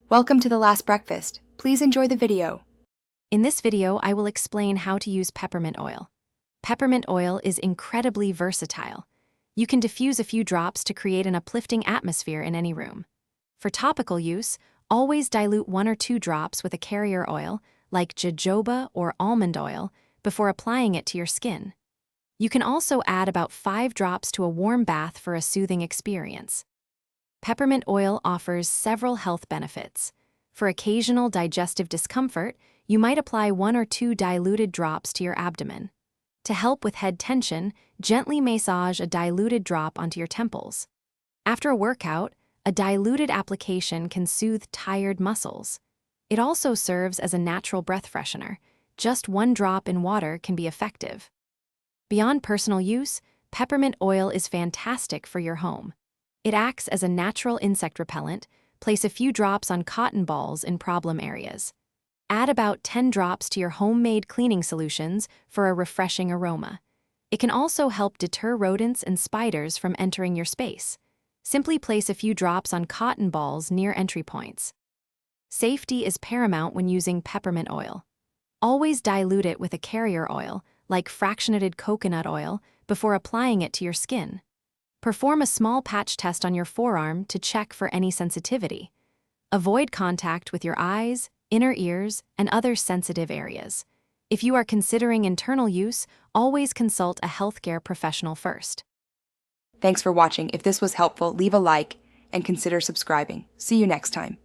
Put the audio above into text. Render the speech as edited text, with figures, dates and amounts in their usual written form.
Welcome to the last breakfast. Please enjoy the video. In this video, I will explain how to use peppermint oil. Peppermint oil is incredibly versatile. You can diffuse a few drops to create an uplifting atmosphere in any room. For topical use, always dilute 1 or 2 drops with a carrier oil, like jojoba or almond oil, before applying it to your skin. You can also add about 5 drops to a warm bath for a soothing experience. Peppermint oil offers several health benefits. For occasional digestive discomfort, you might apply 1 or 2 diluted drops to your abdomen. To help with head tension, gently massage a diluted drop onto your temples. After a workout, a diluted application can soothe tired muscles. It also serves as a natural breath freshener. Just 1 drop in water can be effective. Beyond personal use, peppermint oil is fantastic for your home. It acts as a natural insect repellent. Place a few drops on cotton balls in problem areas. Add about 10 drops to your homemade cleaning solutions for a refreshing aroma. It can also help deter rodents and spiders from entering your space. Simply place a few drops on cotton balls near entry points. Safety is paramount when using peppermint oil. Always dilute it with a carrier oil, like fractionated coconut oil, before applying it to your skin. Perform a small patch test on your forearm to check for any sensitivity. Avoid contact with your eyes, inner ears, and other sensitive areas. If you are considering internal use, always consult a healthcare professional first. Thanks for watching. If this was helpful, leave a like and consider subscribing. See you next time.